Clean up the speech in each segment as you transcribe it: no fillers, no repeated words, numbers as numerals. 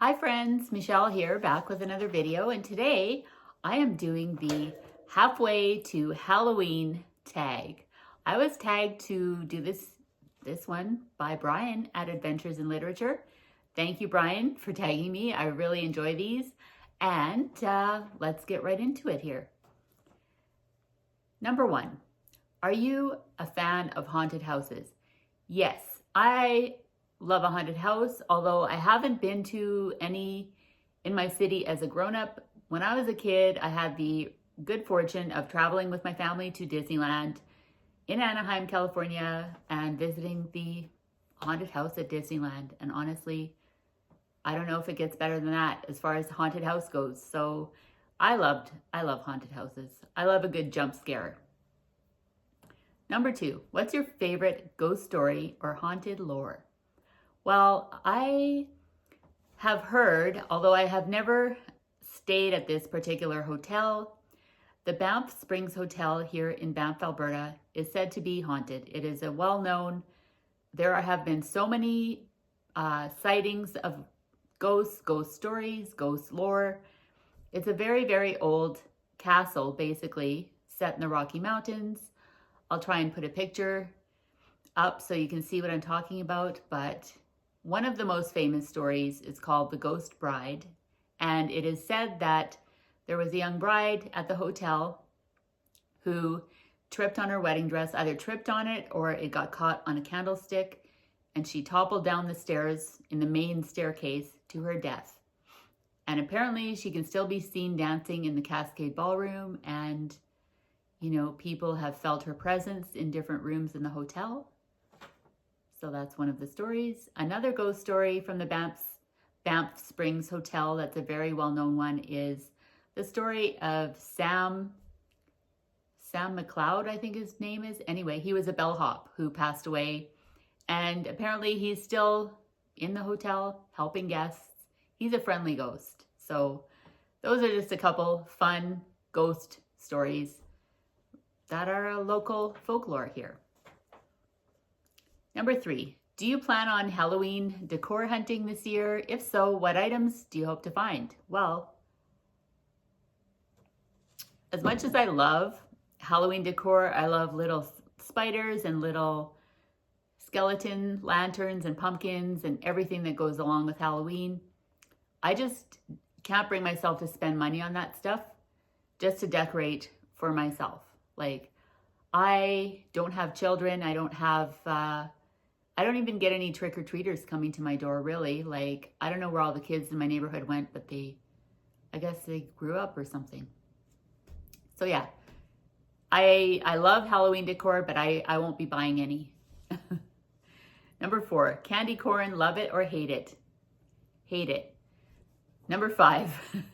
Hi friends, Michelle here, back with another video, and today I am doing the halfway to Halloween tag. I was tagged to do this one by Brian at Adventures in Literature. Thank you, Brian, for tagging me. I really enjoy these, and let's get right into it here. Number 1, are you a fan of haunted houses? Yes, I love a haunted house, although I haven't been to any in my city as a grown-up. When I was a kid, I had the good fortune of traveling with my family to Disneyland in Anaheim, California, and visiting the haunted house at Disneyland. And honestly, I don't know if it gets better than that as far as haunted house goes. So I love haunted houses. I love a good jump scare. Number 2, what's your favorite ghost story or haunted lore? Well, I have heard, although I have never stayed at this particular hotel, the Banff Springs Hotel here in Banff, Alberta is said to be haunted. It is a well-known, there have been so many sightings of ghosts, ghost stories, ghost lore. It's a very, very old castle, basically, set in the Rocky Mountains. I'll try and put a picture up so you can see what I'm talking about, but one of the most famous stories is called The Ghost Bride, and it is said that there was a young bride at the hotel who tripped on her wedding dress, either tripped on it or it got caught on a candlestick, and she toppled down the stairs in the main staircase to her death. And apparently she can still be seen dancing in the Cascade Ballroom, and you know, people have felt her presence in different rooms in the hotel. So that's one of the stories. Another ghost story from the Banff Springs Hotel that's a very well-known one is the story of Sam McLeod, I think his name is. Anyway, he was a bellhop who passed away, and apparently he's still in the hotel helping guests. He's a friendly ghost. So those are just a couple fun ghost stories that are a local folklore here. Number 3, do you plan on Halloween decor hunting this year? If so, what items do you hope to find? Well, as much as I love Halloween decor, I love little spiders and little skeleton lanterns and pumpkins and everything that goes along with Halloween. I just can't bring myself to spend money on that stuff just to decorate for myself. Like, I don't have children. I don't even get any trick-or-treaters coming to my door, really. Like, I don't know where all the kids in my neighborhood went, but I guess they grew up or something. So yeah, I love Halloween decor, but I won't be buying any. Number 4, candy corn, love it or hate it? Hate it. Number 5,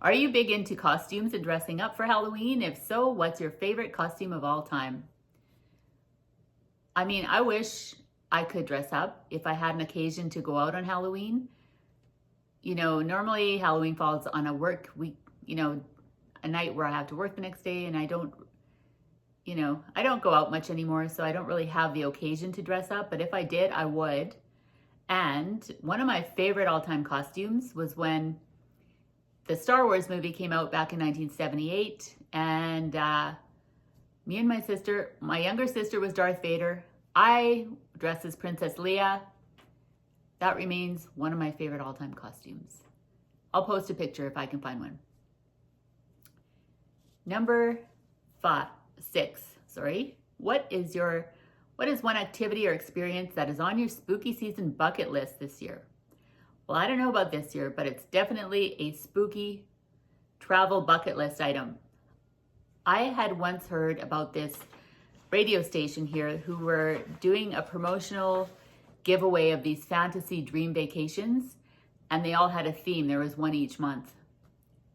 are you big into costumes and dressing up for Halloween? If so, what's your favorite costume of all time? I mean, I wish I could dress up if I had an occasion to go out on Halloween. You know, normally Halloween falls on a work week, you know, a night where I have to work the next day, and I don't go out much anymore, so I don't really have the occasion to dress up, but if I did, I would. And one of my favorite all-time costumes was when the Star Wars movie came out back in 1978, and me and my sister, my younger sister was Darth Vader. I dressed as Princess Leia. That remains one of my favorite all-time costumes. I'll post a picture if I can find one. Number 6, what is one activity or experience that is on your spooky season bucket list this year? Well, I don't know about this year, but it's definitely a spooky travel bucket list item. I had once heard about this radio station here who were doing a promotional giveaway of these fantasy dream vacations, and they all had a theme. There was one each month.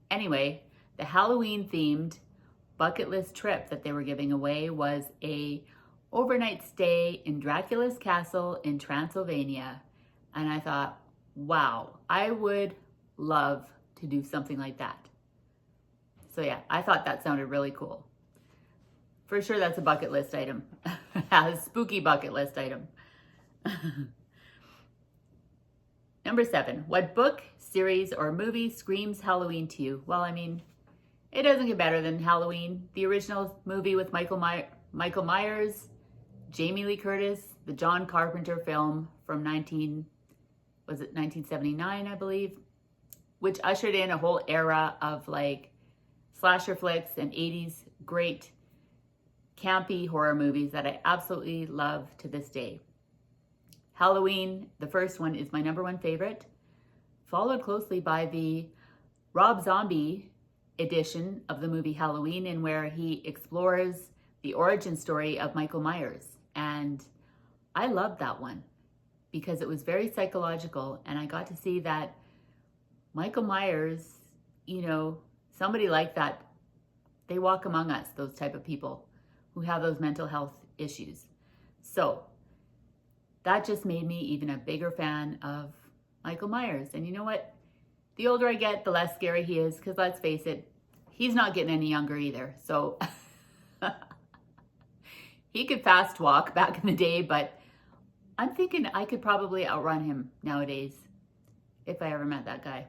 Anyway, the Halloween themed bucket list trip that they were giving away was a overnight stay in Dracula's castle in Transylvania. And I thought, wow, I would love to do something like that. So yeah, I thought that sounded really cool. For sure, that's a bucket list item. A spooky bucket list item. Number 7, what book, series, or movie screams Halloween to you? Well, I mean, it doesn't get better than Halloween. The original movie with Michael Myers, Jamie Lee Curtis, the John Carpenter film from 1979, I believe, which ushered in a whole era of like slasher flicks and 80s great campy horror movies that I absolutely love to this day. Halloween, the first one, is my number 1 favorite, followed closely by the Rob Zombie edition of the movie Halloween, in where he explores the origin story of Michael Myers. And I loved that one because it was very psychological, and I got to see that Michael Myers, you know, somebody like that, they walk among us, those type of people who have those mental health issues. So that just made me even a bigger fan of Michael Myers. And you know what? The older I get, the less scary he is, because let's face it, he's not getting any younger either. So he could fast walk back in the day, but I'm thinking I could probably outrun him nowadays if I ever met that guy.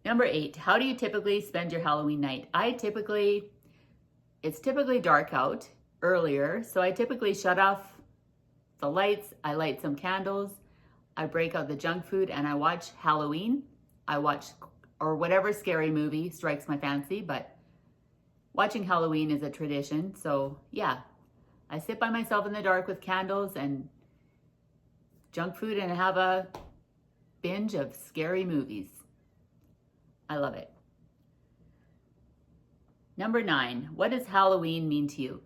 Number 8, how do you typically spend your Halloween night? It's typically dark out earlier, so I typically shut off the lights, I light some candles, I break out the junk food, and I watch Halloween. Or whatever scary movie strikes my fancy, but watching Halloween is a tradition. So yeah, I sit by myself in the dark with candles and junk food and have a binge of scary movies. I love it. Number 9, what does Halloween mean to you?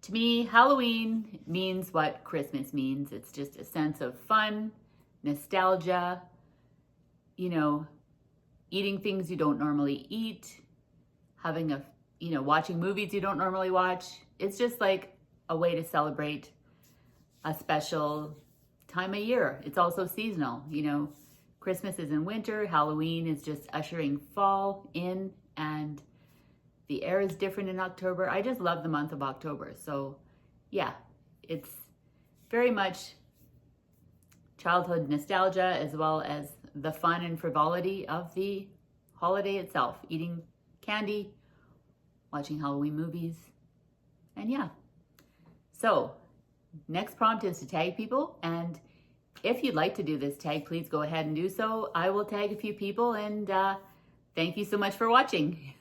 To me, Halloween means what Christmas means. It's just a sense of fun, nostalgia, you know, eating things you don't normally eat, watching movies you don't normally watch. It's just like a way to celebrate a special time of year. It's also seasonal, you know. Christmas is in winter, Halloween is just ushering fall in, and the air is different in October. I just love the month of October. So yeah, it's very much childhood nostalgia as well as the fun and frivolity of the holiday itself. Eating candy, watching Halloween movies, and yeah. So next prompt is to tag people, and if you'd like to do this tag, please go ahead and do so. I will tag a few people, and thank you so much for watching.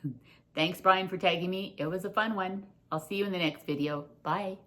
Thanks, Brian, for tagging me. It was a fun one. I'll see you in the next video. Bye.